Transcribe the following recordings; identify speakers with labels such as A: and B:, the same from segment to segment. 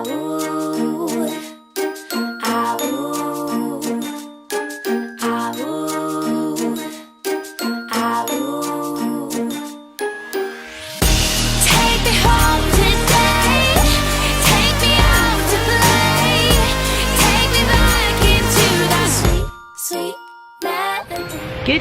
A: Good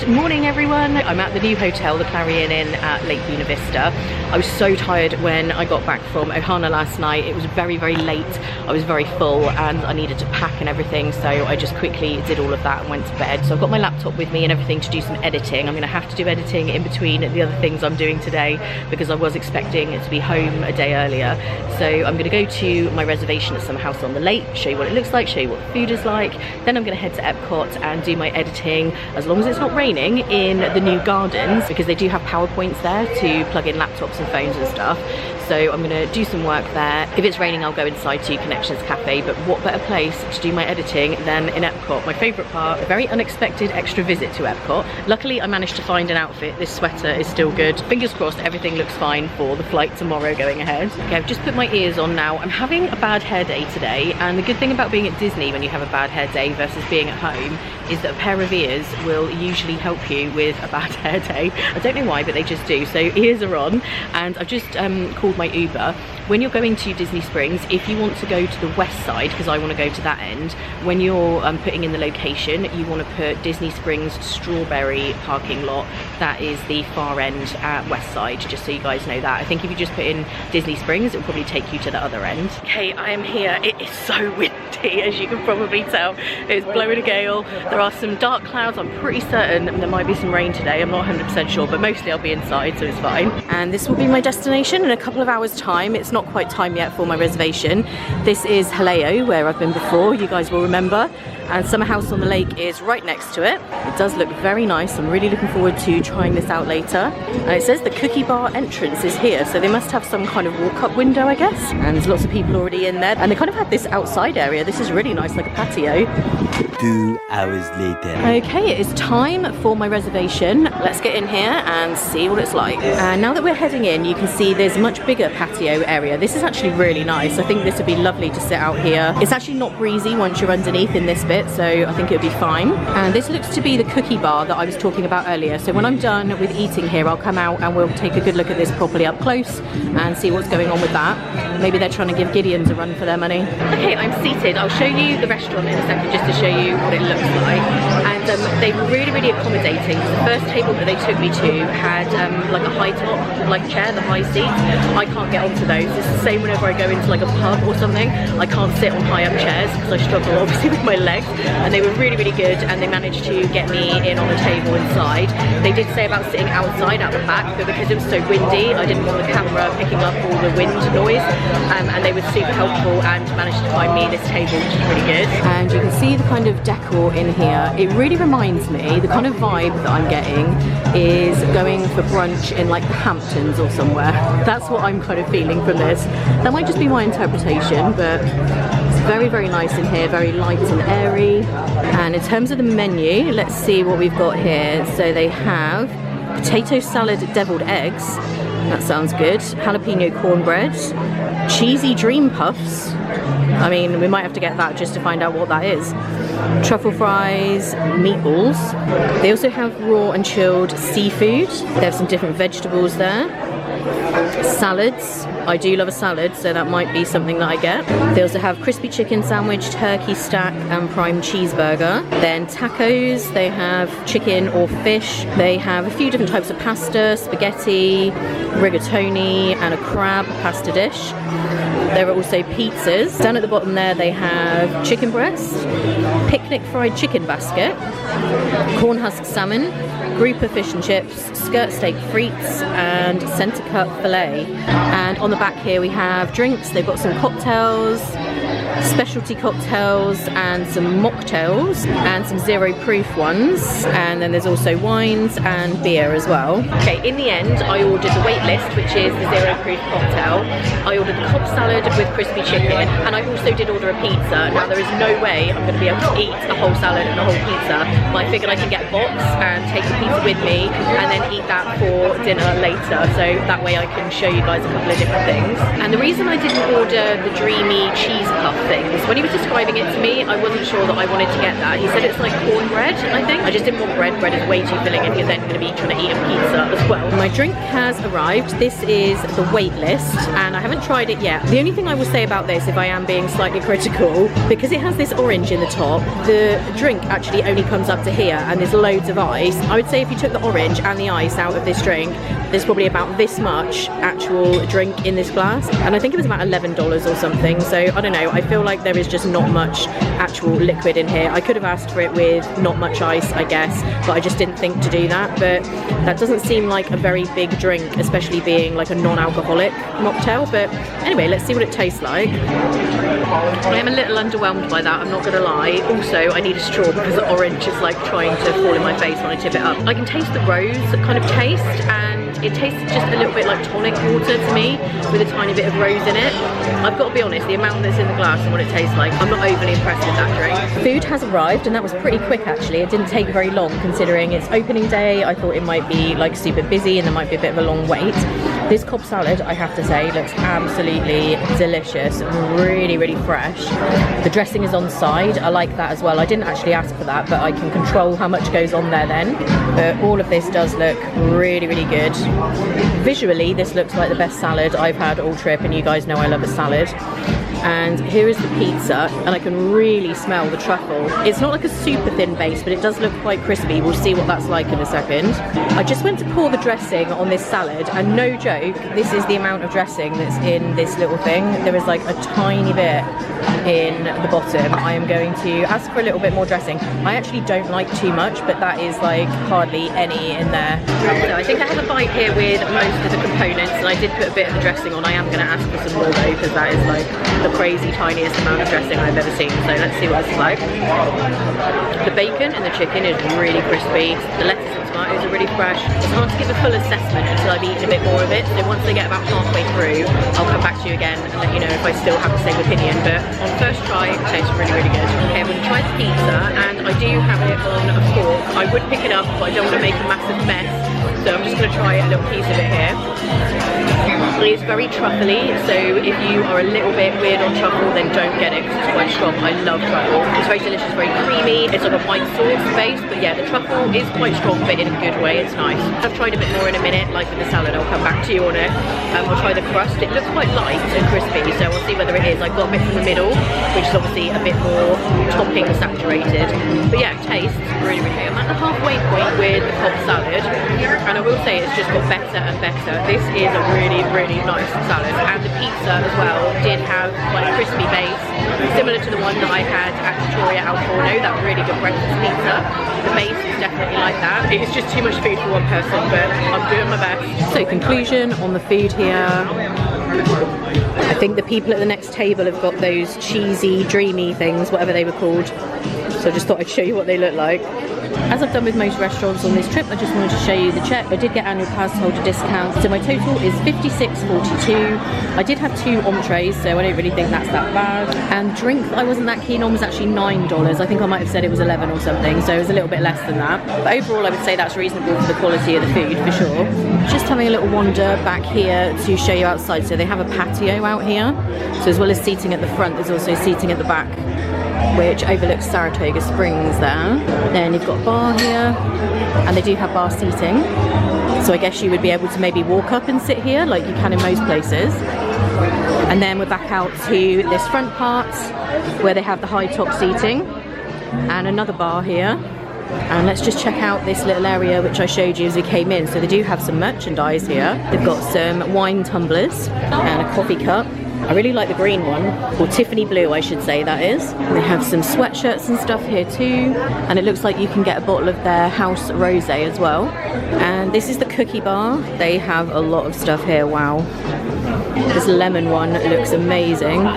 A: morning everyone, I'm at the new hotel, the Clarion Inn at Lake Buena Vista. I was so tired when I got back from Ohana last night. It was very late, I was very full and I needed to pack and everything, so I just quickly did all of that and went to bed. So I've got my laptop with me and everything to do some editing. I'm going to have to do editing in between the other things I'm doing today because I was expecting to be home a day earlier. So I'm going to go to my reservation at Summer House on the Lake, show you what it looks like, show you what the food is like. Then I'm going to head to Epcot and do my editing, as long as it's not raining, in the new gardens, because they do have PowerPoints there to plug in laptops and phones and stuff. So I'm going to do some work there. If it's raining, I'll go inside to Connections Cafe, but what better place to do my editing than in Epcot? My favourite part, a very unexpected extra visit to Epcot. Luckily, I managed to find an outfit. This sweater is still good. Fingers crossed everything looks fine for the flight tomorrow going ahead. Okay, I've just put my ears on now. I'm having a bad hair day today, and the good thing about being at Disney when you have a bad hair day versus being at home is that a pair of ears will usually help you with a bad hair day. I don't know why, but they just do. So ears are on, and I've just called my Uber. When you're going to Disney Springs, if you want to go to the west side, because I want to go to that end, when you're putting in the location, you want to put Disney Springs Strawberry parking lot. That is the far end at west side, just so you guys know that. I think if you just put in Disney Springs, it will probably take you to the other end. Okay, I am here. It is so windy, as you can probably tell. It's blowing a gale. There are some dark clouds. I'm pretty certain there might be some rain today. I'm not 100% sure, but mostly I'll be inside, so it's fine. And this will be my destination in a couple of hours time. It's not quite time yet for my reservation. This is Haleo, where I've been before, you guys will remember, and Summer House on the Lake is right next to it. It does look very nice. I'm really looking forward to trying this out later. And it says the cookie bar entrance is here, so they must have some kind of walk-up window, I guess, and there's lots of people already in there, and they kind of have this outside area. This is really nice, like a patio.
B: 2 hours later.
A: Okay, it is time for my reservation. Let's get in here and see what it's like. And now that we're heading in, you can see there's a much bigger patio area. This is actually really nice. I think this would be lovely to sit out here. It's actually not breezy once you're underneath in this bit, so I think it'll be fine. And this looks to be the cookie bar that I was talking about earlier. So when I'm done with eating here, I'll come out and we'll take a good look at this properly up close and see what's going on with that. Maybe they're trying to give Gideon's a run for their money. Okay, I'm seated. I'll show you the restaurant in a second just to show you what it looks like. And they were really accommodating. The first table that they took me to had like a high top like chair, the high seat. I can't get onto those. It's the same whenever I go into like a pub or something. I can't sit on high up chairs because I struggle obviously with my legs. And they were really good, and they managed to get me in on a table inside. They did say about sitting outside at the back, but because it was so windy, I didn't want the camera picking up all the wind noise. And they were super helpful and managed to find me this table, which is really good. And you can see the kind of decor in here. It really reminds me, the kind of vibe that I'm getting is going for brunch in like the Hamptons or somewhere. That's what I'm kind of feeling from this. That might just be my interpretation, but it's very nice in here, very light and airy. And in terms of the menu, let's see what we've got here. So they have potato salad, deviled eggs. That sounds good. Jalapeno cornbread, cheesy dream puffs. I mean, we might have to get that just to find out what that is. Truffle fries, meatballs. They also have raw and chilled seafood. They have some different vegetables there. Salads. I do love a salad, so that might be something that I get. They also have crispy chicken sandwich, turkey stack, and prime cheeseburger. Then tacos, they have chicken or fish. They have a few different types of pasta, spaghetti, rigatoni, and a crab pasta dish. There are also pizzas. Down at the bottom there they have chicken breast, picnic fried chicken basket, corn husk salmon, grouper fish and chips, skirt steak frites, and centre cut filet. And on the back here we have drinks. They've got some cocktails, specialty cocktails and some mocktails and some zero proof ones, and then there's also wines and beer as well. Okay, in the end I ordered the wait list, which is the zero proof cocktail. I ordered the Cobb salad with crispy chicken, and I also did order a pizza. Now there is no way I'm going to be able to eat a whole salad and a whole pizza, but I figured I can get a box and take the pizza with me and then eat that for dinner later, so that way I can show you guys a couple of different things. And the reason I didn't order the dreamy cheese puff things, when he was describing it to me, I wasn't sure that I wanted to get that. He said it's like cornbread, I think. I just didn't want bread. Bread is way too filling if you're then going to be trying to eat a pizza as well. My drink has arrived. This is the wait list, and I haven't tried it yet. The only thing I will say about this, if I am being slightly critical, because it has this orange in the top, the drink actually only comes up to here and there's loads of ice. I would say if you took the orange and the ice out of this drink, there's probably about this much actual drink in this glass, and I think it was about $11 or something, so I don't know, I feel like there is just not much actual liquid in here. I could have asked for it with not much ice, I guess, but I just didn't think to do that. But that doesn't seem like a very big drink, especially being like a non-alcoholic mocktail. But anyway, let's see what it tastes like. I am a little underwhelmed by that, I'm not gonna lie. Also, I need a straw because the orange is like trying to fall in my face when I tip it up. I can taste the rose kind of taste, and it tastes just a little bit like tonic water to me, with a tiny bit of rose in it. I've got to be honest, the amount that's in the glass and what it tastes like, I'm not overly impressed with that drink. Food has arrived, and that was pretty quick actually. It didn't take very long considering it's opening day. I thought it might be like super busy and there might be a bit of a long wait. This Cobb salad, I have to say, looks absolutely delicious, really, really fresh. The dressing is on side, I like that as well. I didn't actually ask for that, but I can control how much goes on there then. But all of this does look really, really good. Visually, this looks like the best salad I've had all trip, and you guys know I love a salad. And here is the pizza, and I can really smell the truffle. It's not like a super thin base, but it does look quite crispy. We'll see what that's like in a second. I just went to pour the dressing on this salad, and no joke, this is the amount of dressing that's in this little thing. There is like a tiny bit in the bottom. I am going to ask for a little bit more dressing. I actually don't like too much, but that is like hardly any in there. So I think I have a bite here with most of the components, and I did put a bit of the dressing on. I am going to ask for some more though, because that is like the crazy tiniest amount of dressing I've ever seen. So let's see what this is like. The bacon and the chicken is really crispy. The lettuce and tomatoes are really fresh. It's hard to give a full assessment until I've eaten a bit more of it. So once I get about halfway through, I'll come back to you again and let you know if I still have the same opinion. But on first try, it tastes really, really good. Okay, I'm going to try the pizza, and I do have it on a fork. I would pick it up, but I don't want to make a massive mess. So I'm just going to try a little piece of it here. It's very truffly, so if you are a little bit weird on truffle, then don't get it because it's quite strong. I love truffle. It's very delicious, very creamy. It's like a white sauce base, but yeah, the truffle is quite strong, but in a good way. It's nice. I've tried a bit more in a minute, like with the salad. I'll come back to you on it. I'll try the crust. It looks quite light and crispy, so we'll see whether it is. I've got a bit from the middle, which is obviously a bit more topping saturated. But yeah, taste really, really good. I'm at the halfway point with the Cobb salad, and I will say it's just got better and better. This is a really, really nice salad, and the pizza as well did have quite a crispy base, similar to the one that I had at Victoria Al Forno, that really good breakfast pizza. The base is definitely like that. It's just too much food for one person, but I'm doing my best. So conclusion on the food here. I think the people at the next table have got those cheesy, dreamy things, whatever they were called. So I just thought I'd show you what they look like. As I've done with most restaurants on this trip, I just wanted to show you the check. I did get annual pass holder discount, so my total is $56.42. I did have 2 entrees, so I don't really think that's that bad. And drink that I wasn't that keen on was actually $9. I think I might have said it was 11 or something, so it was a little bit less than that. But overall, I would say that's reasonable for the quality of the food, for sure. Just having a little wander back here to show you outside. So they have a patio out here. So as well as seating at the front, there's also seating at the back, which overlooks Saratoga Springs there. Then you've got a bar here, and they do have bar seating. So I guess you would be able to maybe walk up and sit here like you can in most places. And then we're back out to this front part where they have the high top seating, and another bar here. And let's just check out this little area which I showed you as we came in. So they do have some merchandise here. They've got some wine tumblers and a coffee cup. I really like the green one, or Tiffany blue I should say that is. They have some sweatshirts and stuff here too, and it looks like you can get a bottle of their house rosé as well. And this is the cookie bar. They have a lot of stuff here, wow. This lemon one looks amazing.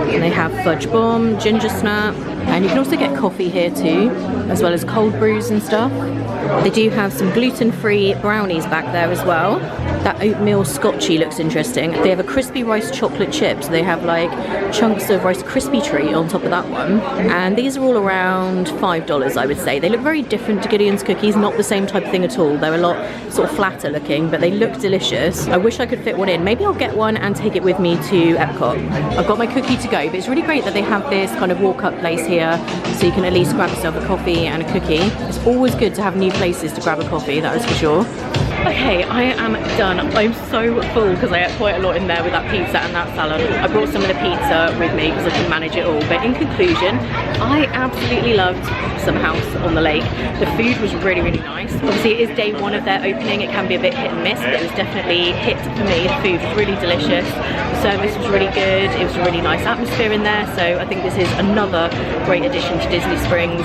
A: And they have fudge bomb, ginger snap, and you can also get coffee here too, as well as cold brews and stuff. They do have some gluten-free brownies back there as well. That oatmeal scotchy looks interesting. They have a crispy rice chocolate chip, so they have like chunks of Rice Krispie treat on top of that one. And these are all around $5, I would say. They look very different to Gideon's cookies, not the same type of thing at all. They're a lot sort of flatter looking, but they look delicious. I wish I could fit one in. Maybe I'll get one and take it with me to Epcot. I've got my cookie to go, but it's really great that they have this kind of walk-up place here, so you can at least grab yourself a coffee and a cookie. It's always good to have new places to grab a coffee, that is for sure. Okay, I am done. I'm so full because I ate quite a lot in there with that pizza and that salad. I brought some of the pizza with me because I can manage it all. But in conclusion, I absolutely loved Summer House on the Lake. The food was really, really nice. Obviously, it is day one of their opening. It can be a bit hit and miss, but it was definitely hit for me. The food was really delicious. The service was really good. It was a really nice atmosphere in there. So I think this is another great addition to Disney Springs.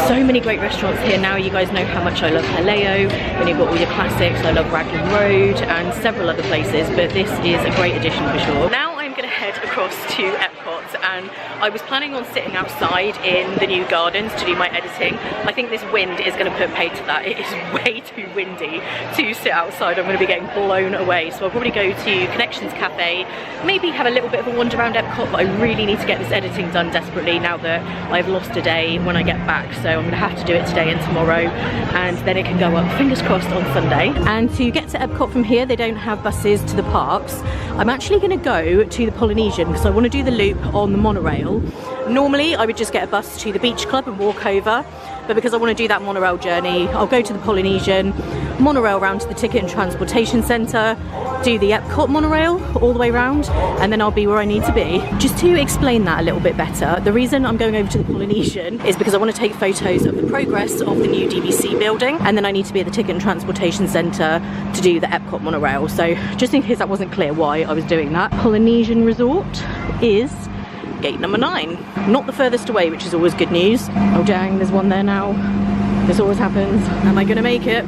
A: So many great restaurants here now. You guys know how much I love Haleo. Then you've got all your classics. I love Raglan Road and several other places, but this is a great addition for sure. Now I'm going to head across to Epcot, and I was planning on sitting outside in the new gardens to do my editing. I think this wind is going to put paid to that. It is way too windy to sit outside. I'm going to be getting blown away, so I'll probably go to Connections Cafe, maybe have a little bit of a wander around Epcot, but I really need to get this editing done desperately now that I've lost a day when I get back, so I'm going to have to do it today and tomorrow, and then it can go up, fingers crossed, on Sunday. And to get to Epcot from here, they don't have buses to the parks. I'm actually going to go to the Polynesian because I want to do the loop on the monorail. Normally I would just get a bus to the beach club and walk over, but because I want to do that monorail journey, I'll go to the Polynesian, monorail round to the Ticket and Transportation Centre, do the Epcot monorail all the way round, and then I'll be where I need to be. Just to explain that a little bit better, the reason I'm going over to the Polynesian is because I want to take photos of the progress of the new DVC building, and then I need to be at the Ticket and Transportation Centre to do the Epcot monorail. So just in case that wasn't clear why I was doing that, Polynesian Resort is gate number 9. Not the furthest away, which is always good news. Oh dang, there's one there now. This always happens. Am I gonna make it?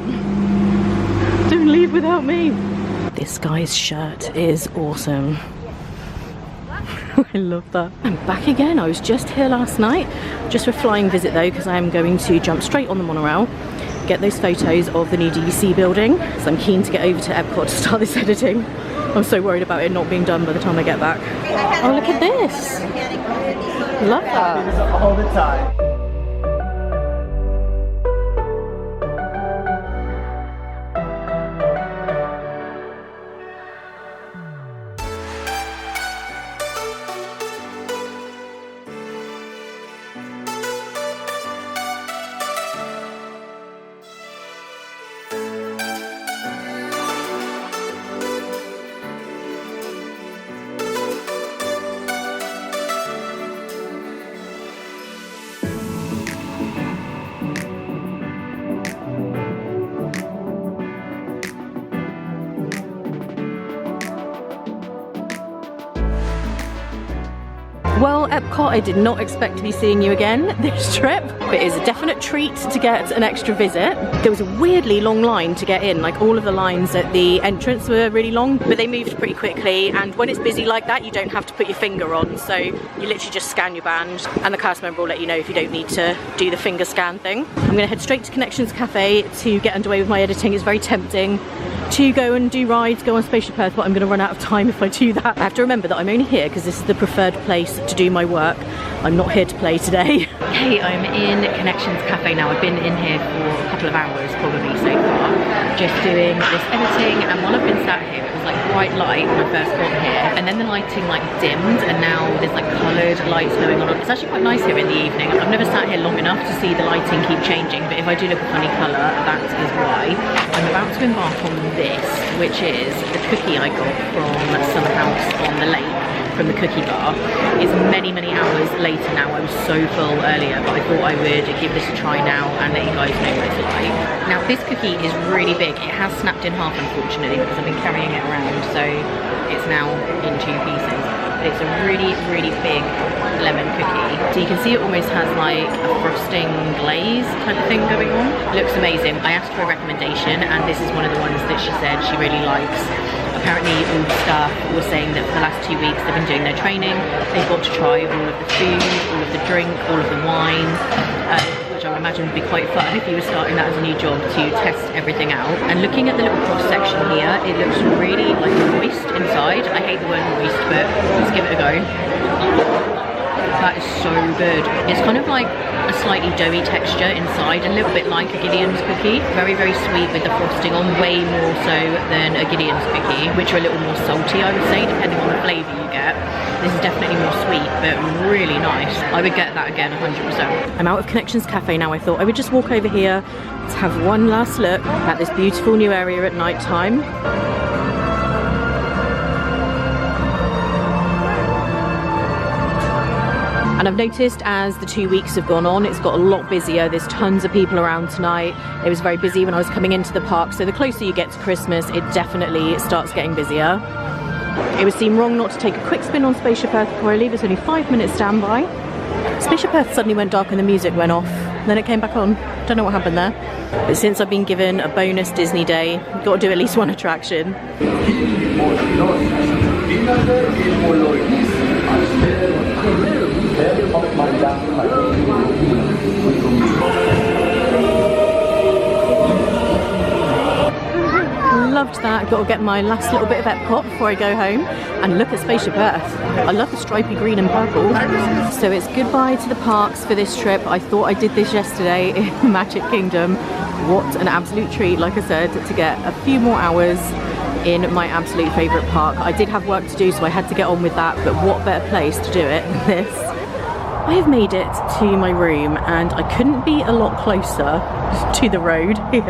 A: Don't leave without me. This guy's shirt is awesome. I love that. I'm back again. I was just here last night, just for a flying visit though, because I am going to jump straight on the monorail, get those photos of the new DVC building. So I'm keen to get over to Epcot to start this editing. I'm so worried about it not being done by the time I get back. Oh, look at this. Love that.
B: All the time.
A: Well, Epcot, I did not expect to be seeing you again this trip. But it is a definite treat to get an extra visit. There was a weirdly long line to get in, like all of the lines at the entrance were really long, but they moved pretty quickly, and when it's busy like that, you don't have to put your finger on, so you literally just scan your band, and the cast member will let you know if you don't need to do the finger scan thing. I'm gonna head straight to Connections Cafe to get underway with my editing. It's very tempting to go and do rides, go on Spaceship Earth, but I'm gonna run out of time if I do that. I have to remember that I'm only here because this is the preferred place to do my work. I'm not here to play today. Okay, I'm in Connections Cafe now. I've been in here for a couple of hours probably so far, just doing this editing, and while I've been sat here, it was like bright light when I first got here, and then the lighting like dimmed, and now there's like coloured lights going on. It's actually quite nice here in the evening. I've never sat here long enough to see the lighting keep changing, but if I do look a funny colour, that is why. I'm about to embark on this, which is the cookie I got from Summer House on the Lake. from the cookie bar. It's many hours later now. I was so full earlier, but I thought I would give this a try now and let you guys know what it's like. Now this cookie is really big. It has snapped in half unfortunately because I've been carrying it around, so it's now in 2 pieces. But it's a really big lemon cookie. So you can see it almost has like a frosting glaze kind of thing going on. It looks amazing. I asked for a recommendation and this is one of the ones that she said she really likes. Apparently all the staff were saying that for the last 2 weeks they've been doing their training. They've got to try all of the food, all of the drink, all of the wine, which I would imagine would be quite fun if you were starting that as a new job, to test everything out. And looking at the little cross section here, it looks really like moist inside. I hate the word moist, but let's give it a go. That is so good. It's kind of like a slightly doughy texture inside, a little bit like a Gideon's cookie. Very sweet with the frosting on, way more so than a Gideon's cookie, which are a little more salty, I would say, depending on the flavour you get. This is definitely more sweet, but really nice. I would get that again 100%. I'm out of Connections Cafe now. I thought I would just walk over here to have one last look at this beautiful new area at night time. And I've noticed as the 2 weeks have gone on, it's got a lot busier. There's tons of people around tonight. It was very busy when I was coming into the park. So the closer you get to Christmas, it definitely starts getting busier. It would seem wrong not to take a quick spin on Spaceship Earth before I leave. It's only 5-minute standby. Spaceship Earth suddenly went dark and the music went off. Then it came back on. Don't know what happened there. But since I've been given a bonus Disney day, I've got to do at least one attraction. Loved that. I've got to get my last little bit of Epcot before I go home and look at Spaceship Earth. I love the stripy green and purple. So it's goodbye to the parks for this trip. I thought I did this yesterday in Magic Kingdom. What an absolute treat, like I said, to get a few more hours in my absolute favourite park. I did have work to do, so I had to get on with that, but what better place to do it than this. I have made it to my room and I couldn't be a lot closer to the road here.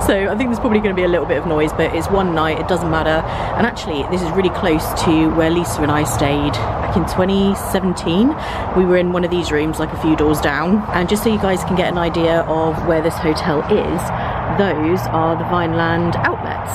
A: So I think there's probably going to be a little bit of noise, but it's one night, it doesn't matter. And actually this is really close to where Lisa and I stayed back in 2017. We were in one of these rooms like a few doors down. And just so you guys can get an idea of where this hotel is, those are the Vineland outlets.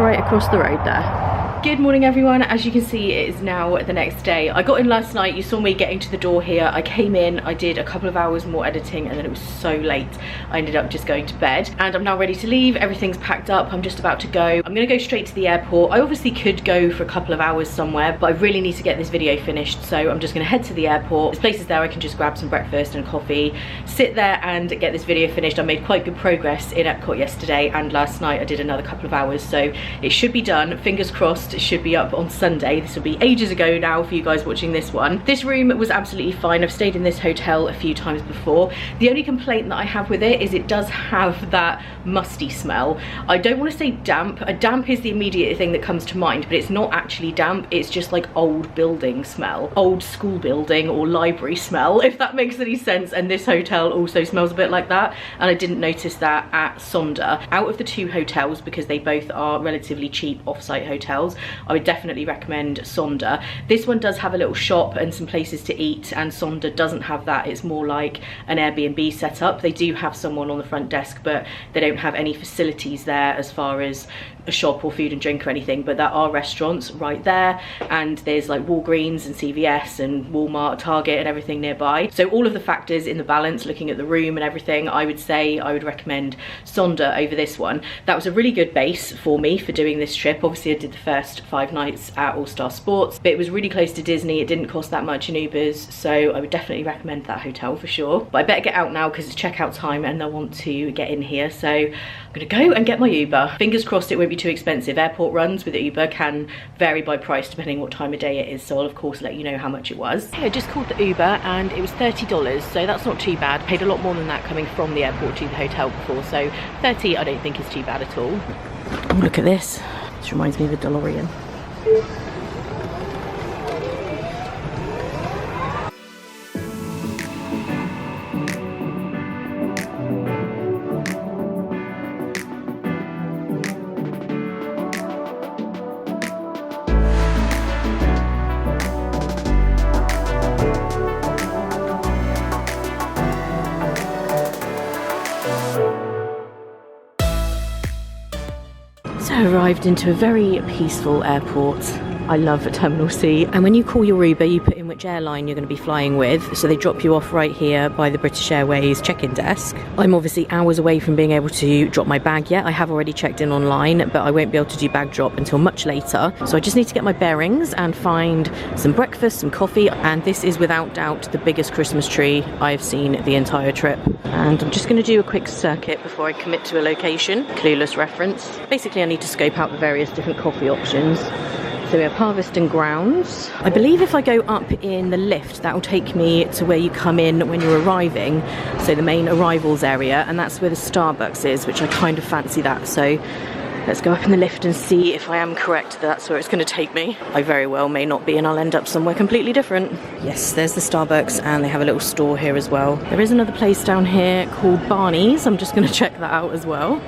A: Right across the road there. Good morning everyone. As you can see, it is now the next day. I got in last night, you saw me getting to the door here. I came in, I did a couple of hours more editing and then it was so late I ended up just going to bed. And I'm now ready to leave, everything's packed up, I'm just about to go. I'm gonna go straight to the airport. I obviously could go for a couple of hours somewhere, but I really need to get this video finished, so I'm just gonna head to the airport. There's places there I can just grab some breakfast and coffee, sit there and get this video finished. I made quite good progress in Epcot yesterday and last night I did another couple of hours, so it should be done. Fingers crossed it should be up on Sunday. This will be ages ago now for you guys watching this one. This room was absolutely fine. I've stayed in this hotel a few times before. The only complaint that I have with it is it does have that musty smell. I don't want to say damp. A damp is the immediate thing that comes to mind, but it's not actually damp. It's just like old building smell, old school building or library smell, if that makes any sense. And this hotel also smells a bit like that, and I didn't notice that at Sonder. Out of the 2 hotels, because they both are relatively cheap off-site hotels, I would definitely recommend Sonder. This one does have a little shop and some places to eat, and Sonder doesn't have that. It's more like an Airbnb setup. They do have someone on the front desk, but they don't have any facilities there as far as a shop or food and drink or anything, but there are restaurants right there, and there's like Walgreens and CVS and Walmart, Target and everything nearby. So all of the factors in the balance, looking at the room and everything, I would say I would recommend Sonder over this one. That was a really good base for me for doing this trip. Obviously I did the first 5 nights at All Star Sports, but it was really close to Disney. It didn't cost that much in Ubers, so I would definitely recommend that hotel for sure. But I better get out now because it's checkout time and I want to get in here, so I'm gonna go and get my Uber. Fingers crossed it won't be too expensive. Airport runs with Uber can vary by price depending what time of day it is, so I'll of course let you know how much it was. I just called the Uber and it was $30, so that's not too bad. Paid a lot more than that coming from the airport to the hotel before, so 30 I don't think is too bad at all. Oh, look at this. This reminds me of a DeLorean. So arrived into a very peaceful airport. I love Terminal C. And when you call your Uber, you put in which airline you're going to be flying with. So they drop you off right here by the British Airways check-in desk. I'm obviously hours away from being able to drop my bag yet. I have already checked in online, but I won't be able to do bag drop until much later. So I just need to get my bearings and find some breakfast, some coffee. And this is without doubt the biggest Christmas tree I've seen the entire trip. And I'm just going to do a quick circuit before I commit to a location. Clueless reference. Basically, I need to scope out the various different coffee options. So we have Harvest and Grounds. I believe if I go up in the lift, that will take me to where you come in when you're arriving. So the main arrivals area, and that's where the Starbucks is, which I kind of fancy that. So let's go up in the lift and see if I am correct that that's where it's going to take me. I very well may not be, and I'll end up somewhere completely different. Yes, there's the Starbucks, and they have a little store here as well. There is another place down here called Barney's. I'm just going to check that out as well.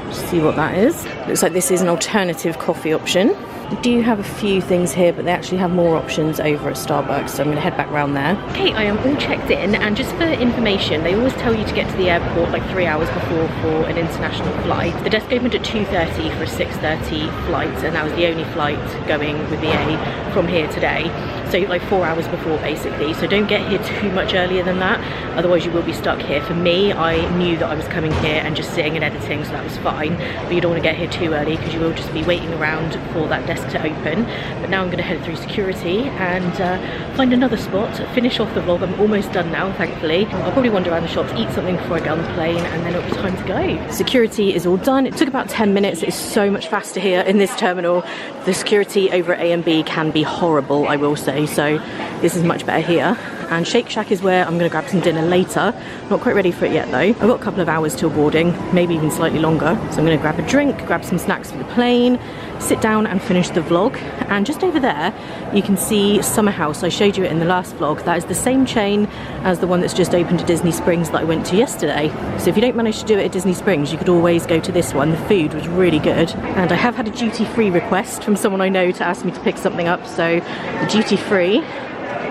A: Just see what that is. Looks like this is an alternative coffee option. They do have a few things here, but they actually have more options over at Starbucks, so I'm going to head back round there. Okay, I am all checked in, and just for information, they always tell you to get to the airport like 3 hours before for an international flight. The desk opened at 2:30 for a 6:30 flight, and that was the only flight going with BA from here today. So like 4 hours before basically, so don't get here too much earlier than that, otherwise you will be stuck here. For me, I knew that I was coming here and just sitting and editing, so that was fine, but you don't want to get here too early because you will just be waiting around for that desk to open. But now I'm going to head through security and find another spot, finish off the vlog. I'm almost done now, thankfully. I'll probably wander around the shops, eat something before I get on the plane, and then it'll be time to go. Security is all done. It took about 10 minutes. It's so much faster here in this terminal. The security over at A&B can be horrible, I will say, so this is much better here. And Shake Shack is where I'm going to grab some dinner later. Not quite ready for it yet though. I've got a couple of hours till boarding, maybe even slightly longer. So I'm going to grab a drink, grab some snacks for the plane, sit down and finish the vlog. And just over there, you can see Summer House. I showed you it in the last vlog. That is the same chain as the one that's just opened at Disney Springs that I went to yesterday. So if you don't manage to do it at Disney Springs, you could always go to this one. The food was really good. And I have had a duty-free request from someone I know to ask me to pick something up. So the duty-free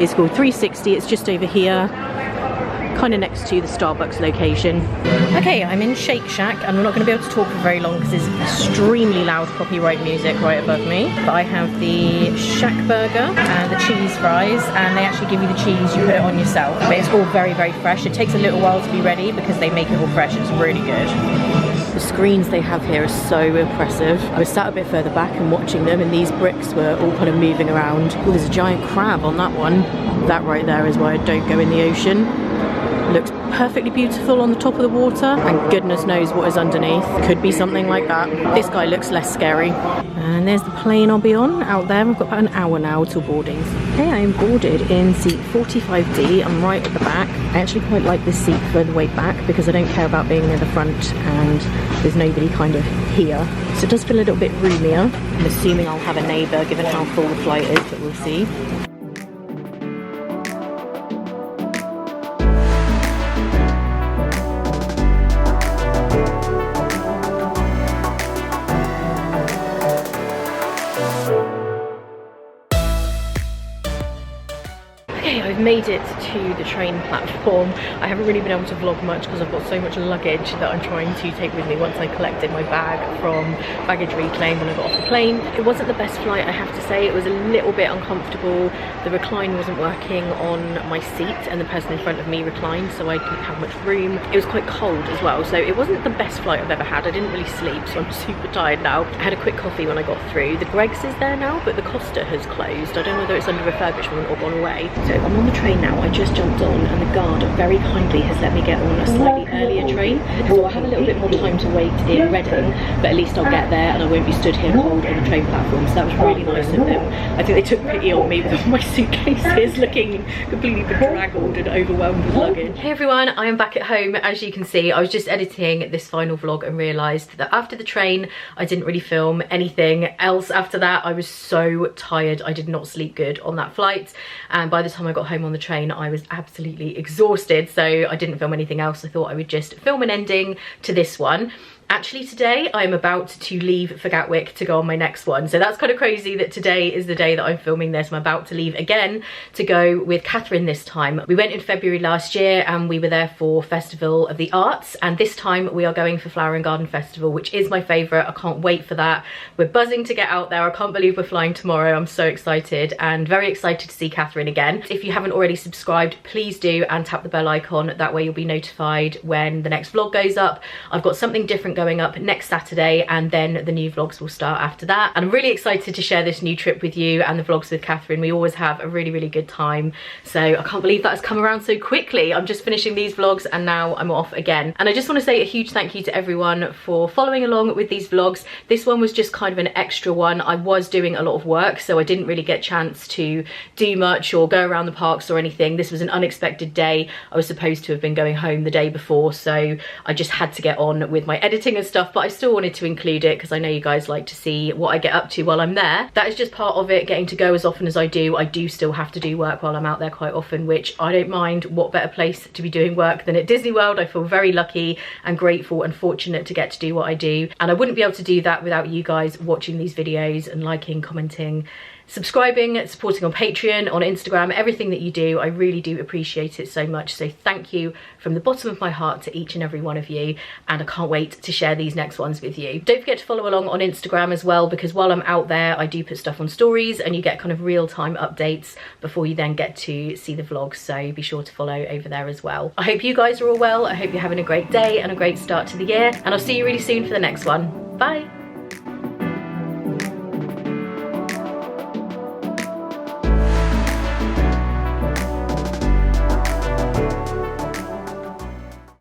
A: is called 360. It's just over here, kind of next to the Starbucks location. Okay, I'm in Shake Shack, and I'm not going to be able to talk for very long because there's extremely loud copyright music right above me. But I have the Shack burger and the cheese fries, and they actually give you the cheese, you put it on yourself. But it's all very, very fresh. It takes a little while to be ready because they make it all fresh. It's really good. The screens they have here are so impressive. I was sat a bit further back and watching them, and these bricks were all kind of moving around. Oh, there's a giant crab on that one. That right there is why I don't go in the ocean. Looks perfectly beautiful on the top of the water, and goodness knows what is underneath. Could be something like that. This guy looks less scary. And there's the plane I'll be on out there. I've got about an hour now till boarding. Okay, I am boarded in seat 45D. I'm right at the back. I actually quite like this seat further way back because I don't care about being near the front and there's nobody kind of here. So it does feel a little bit roomier. I'm assuming I'll have a neighbour given how full the flight is, but we'll see. I've made it to the train platform. I haven't really been able to vlog much because I've got so much luggage that I'm trying to take with me once I collected my bag from Baggage Reclaim when I got off the plane. It wasn't the best flight, I have to say. It was a little bit uncomfortable. The recline wasn't working on my seat and the person in front of me reclined, so I didn't have much room. It was quite cold as well, so it wasn't the best flight I've ever had. I didn't really sleep, so I'm super tired now. I had a quick coffee when I got through. The Greggs is there now, but the Costa has closed. I don't know whether it's under refurbishment or gone away. So I'm on the train now. I just jumped on and the guard very kindly has let me get on a slightly earlier train, so I'll have a little bit more time to wait in Reading, but at least I'll get there and I won't be stood here cold on the train platform, so that was really nice of them. I think they took pity on me with all my suitcases looking completely bedraggled and overwhelmed with luggage. Hey everyone, I am back at home. As you can see, I was just editing this final vlog and realised that after the train I didn't really film anything else after that. I was so tired. I did not sleep good on that flight, and by the time I got home on the train I was absolutely exhausted, so I didn't film anything else. I thought I would just film an ending to this one. Actually today I'm about to leave for Gatwick to go on my next one, so that's kind of crazy that today is the day that I'm filming this. I'm about to leave again to go with Catherine this time. We went in February last year and we were there for Festival of the Arts, and this time we are going for Flower and Garden Festival, which is my favourite. I can't wait for that. We're buzzing to get out there. I can't believe we're flying tomorrow. I'm so excited and very excited to see Catherine again. If you haven't already subscribed, please do, and tap the bell icon. That way you'll be notified when the next vlog goes up. I've got something different going up next Saturday, and then the new vlogs will start after that. And I'm really excited to share this new trip with you and the vlogs with Catherine. We always have a really, really good time. So I can't believe that has come around so quickly. I'm just finishing these vlogs and now I'm off again. And I just want to say a huge thank you to everyone for following along with these vlogs. This one was just kind of an extra one. I was doing a lot of work, so I didn't really get a chance to do much or go around the parks or anything. This was an unexpected day. I was supposed to have been going home the day before, so I just had to get on with my editing and stuff, but I still wanted to include it because I know you guys like to see what I get up to while I'm there. That is just part of it, getting to go as often as I do. I do still have to do work while I'm out there quite often, which I don't mind. What better place to be doing work than at Disney World? I feel very lucky and grateful and fortunate to get to do what I do, and I wouldn't be able to do that without you guys watching these videos and liking, commenting, subscribing, supporting on Patreon, on Instagram, everything that you do. I really do appreciate it so much. So thank you from the bottom of my heart to each and every one of you, and I can't wait to share these next ones with you. Don't forget to follow along on Instagram as well, because while I'm out there I do put stuff on stories and you get kind of real-time updates before you then get to see the vlogs, so be sure to follow over there as well. I hope you guys are all well. I hope you're having a great day and a great start to the year, and I'll see you really soon for the next one. Bye.